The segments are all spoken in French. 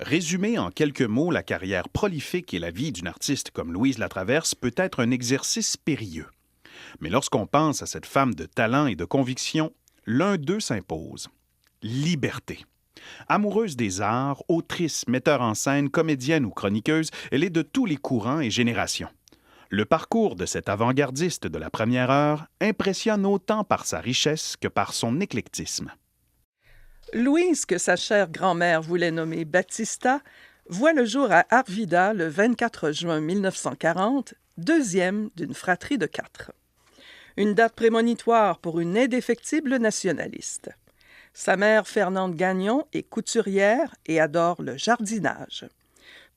Résumer en quelques mots la carrière prolifique et la vie d'une artiste comme Louise Latraverse peut être un exercice périlleux. Mais lorsqu'on pense à cette femme de talent et de conviction, l'un d'eux s'impose. Liberté. Amoureuse des arts, autrice, metteur en scène, comédienne ou chroniqueuse, elle est de tous les courants et générations. Le parcours de cette avant-gardiste de la première heure impressionne autant par sa richesse que par son éclectisme. Louise, que sa chère grand-mère voulait nommer Battista, voit le jour à Arvida le 24 juin 1940, deuxième d'une fratrie de 4. Une date prémonitoire pour une indéfectible nationaliste. Sa mère, Fernande Gagnon, est couturière et adore le jardinage.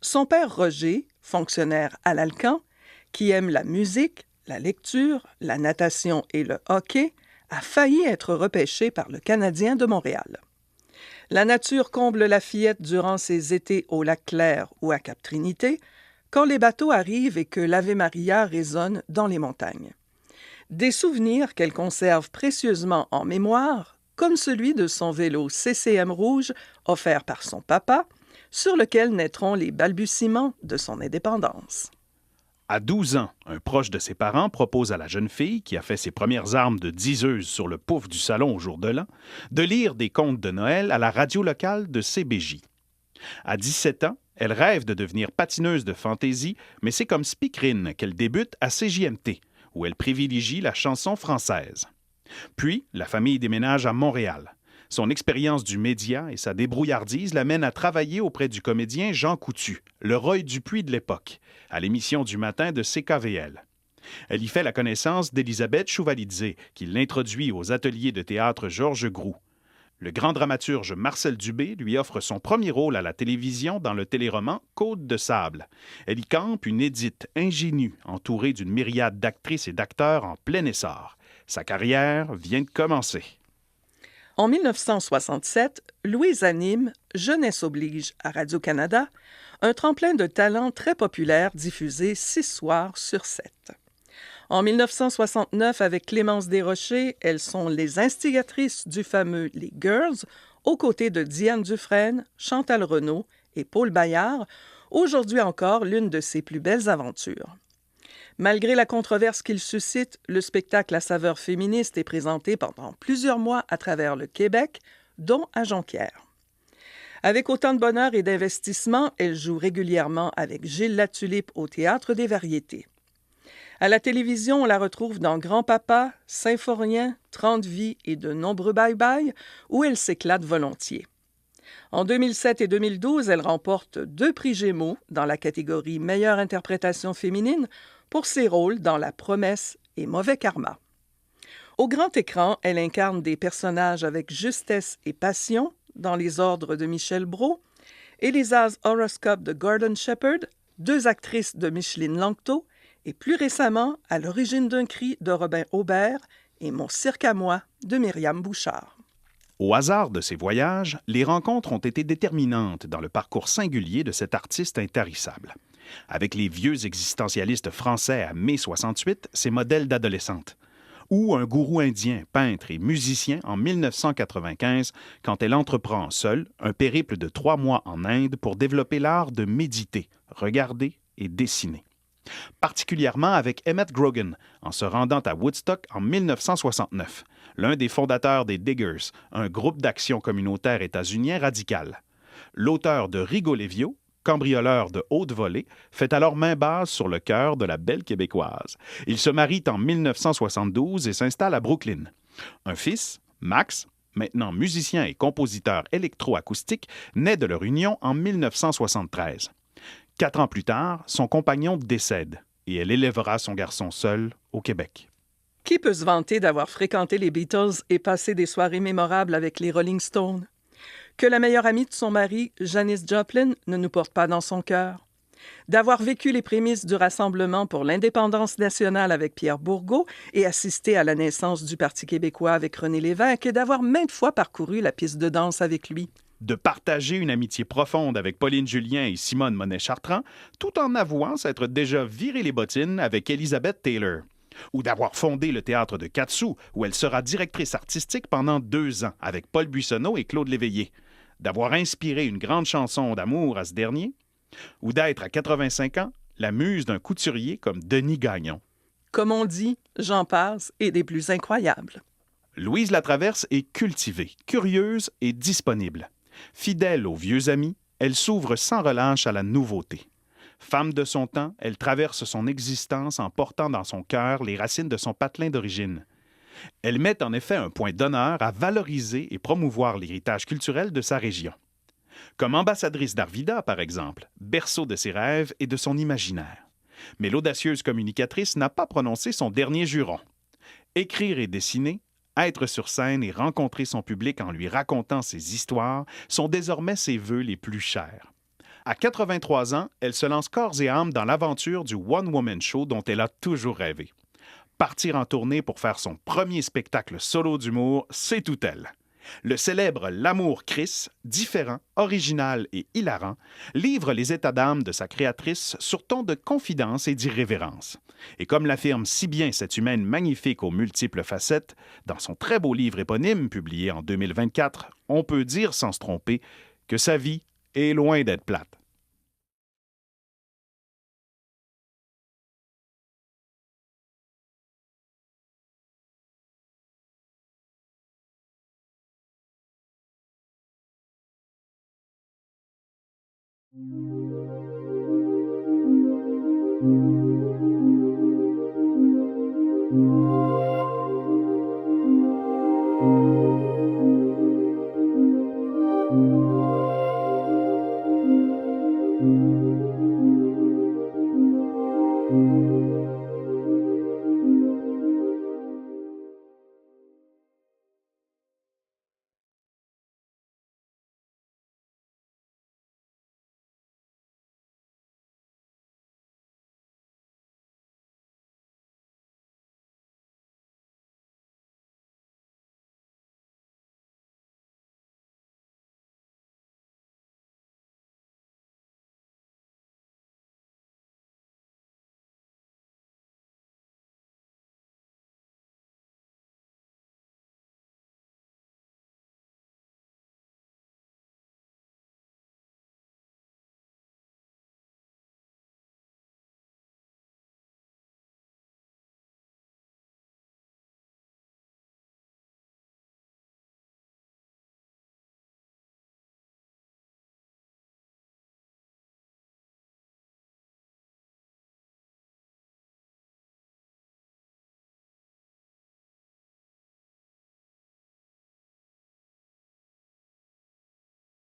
Son père, Roger, fonctionnaire à l'Alcan, qui aime la musique, la lecture, la natation et le hockey, a failli être repêché par le Canadien de Montréal. La nature comble la fillette durant ses étés au Lac-Clair ou à Cap-Trinité, quand les bateaux arrivent et que l'Ave Maria résonne dans les montagnes. Des souvenirs qu'elle conserve précieusement en mémoire, comme celui de son vélo CCM rouge offert par son papa, sur lequel naîtront les balbutiements de son indépendance. À 12 ans, un proche de ses parents propose à la jeune fille, qui a fait ses premières armes de diseuse sur le pouf du salon au jour de l'an, de lire des contes de Noël à la radio locale de CBJ. À 17 ans, elle rêve de devenir patineuse de fantaisie, mais c'est comme speakerine qu'elle débute à CJMT, où elle privilégie la chanson française. Puis, la famille déménage à Montréal. Son expérience du média et sa débrouillardise l'amènent à travailler auprès du comédien Jean Coutu, le Roy Dupuis de l'époque, à l'émission du matin de CKVL. Elle y fait la connaissance d'Élisabeth Chouvalidze, qui l'introduit aux ateliers de théâtre Georges Groux. Le grand dramaturge Marcel Dubé lui offre son premier rôle à la télévision dans le téléroman Côte de sable. Elle y campe une Édith ingénue, entourée d'une myriade d'actrices et d'acteurs en plein essor. Sa carrière vient de commencer. En 1967, Louise anime Jeunesse oblige à Radio-Canada, un tremplin de talent très populaire diffusé 6 soirs sur 7. En 1969, avec Clémence Desrochers, elles sont les instigatrices du fameux Les Girls, aux côtés de Diane Dufresne, Chantal Renaud et Paul Bayard, aujourd'hui encore l'une de ses plus belles aventures. Malgré la controverse qu'il suscite, le spectacle à saveur féministe est présenté pendant plusieurs mois à travers le Québec, dont à Jonquière. Avec autant de bonheur et d'investissement, elle joue régulièrement avec Gilles Latulippe au Théâtre des Variétés. À la télévision, on la retrouve dans Grand-Papa, Symphorien, 30 vies et de nombreux bye-bye, où elle s'éclate volontiers. En 2007 et 2012, elle remporte 2 prix Gémeaux dans la catégorie Meilleure interprétation féminine pour ses rôles dans La Promesse et Mauvais Karma. Au grand écran, elle incarne des personnages avec justesse et passion dans Les Ordres de Michel Brault, Elisa's Horoscope de Gordon Shepherd, 2 actrices de Micheline Langto et plus récemment À l'origine d'un cri de Robin Aubert et Mon cirque à moi de Myriam Bouchard. Au hasard de ces voyages, les rencontres ont été déterminantes dans le parcours singulier de cette artiste intarissable. Avec les vieux existentialistes français à mai 68, ses modèles d'adolescente. Ou un gourou indien, peintre et musicien en 1995, quand elle entreprend seule un périple de 3 mois en Inde pour développer l'art de méditer, regarder et dessiner. Particulièrement avec Emmett Grogan, en se rendant à Woodstock en 1969, l'un des fondateurs des Diggers, un groupe d'action communautaire états-unien radical. L'auteur de Rigolévio, cambrioleur de haute volée, fait alors main basse sur le cœur de la belle Québécoise. Il se marie en 1972 et s'installe à Brooklyn. Un fils, Max, maintenant musicien et compositeur électroacoustique, naît de leur union en 1973. 4 ans plus tard, son compagnon décède et elle élèvera son garçon seul au Québec. Qui peut se vanter d'avoir fréquenté les Beatles et passé des soirées mémorables avec les Rolling Stones? Que la meilleure amie de son mari, Janis Joplin, ne nous porte pas dans son cœur. D'avoir vécu les prémices du Rassemblement pour l'indépendance nationale avec Pierre Bourgault et assisté à la naissance du Parti québécois avec René Lévesque et d'avoir maintes fois parcouru la piste de danse avec lui. De partager une amitié profonde avec Pauline Julien et Simone Monet-Chartrand, tout en avouant s'être déjà viré les bottines avec Elizabeth Taylor. Ou d'avoir fondé le théâtre de Quat'Sous, où elle sera directrice artistique pendant 2 ans avec Paul Buissonneau et Claude Léveillé. d'avoir inspiré une grande chanson d'amour à ce dernier, ou d'être à 85 ans la muse d'un couturier comme Denis Gagnon. Comme on dit, j'en passe et des plus incroyables. Louise Latraverse est cultivée, curieuse et disponible. Fidèle aux vieux amis, elle s'ouvre sans relâche à la nouveauté. Femme de son temps, elle traverse son existence en portant dans son cœur les racines de son patelin d'origine. Elle met en effet un point d'honneur à valoriser et promouvoir l'héritage culturel de sa région. Comme ambassadrice d'Arvida, par exemple, berceau de ses rêves et de son imaginaire. Mais l'audacieuse communicatrice n'a pas prononcé son dernier juron. Écrire et dessiner, être sur scène et rencontrer son public en lui racontant ses histoires sont désormais ses vœux les plus chers. À 83 ans, elle se lance corps et âme dans l'aventure du one-woman show dont elle a toujours rêvé. Partir en tournée pour faire son premier spectacle solo d'humour, c'est tout elle. Le célèbre L'Amour Chris, différent, original et hilarant, livre les états d'âme de sa créatrice sur ton de confidence et d'irrévérence. Et comme l'affirme si bien cette humaine magnifique aux multiples facettes, dans son très beau livre éponyme publié en 2024, on peut dire sans se tromper que sa vie est loin d'être plate.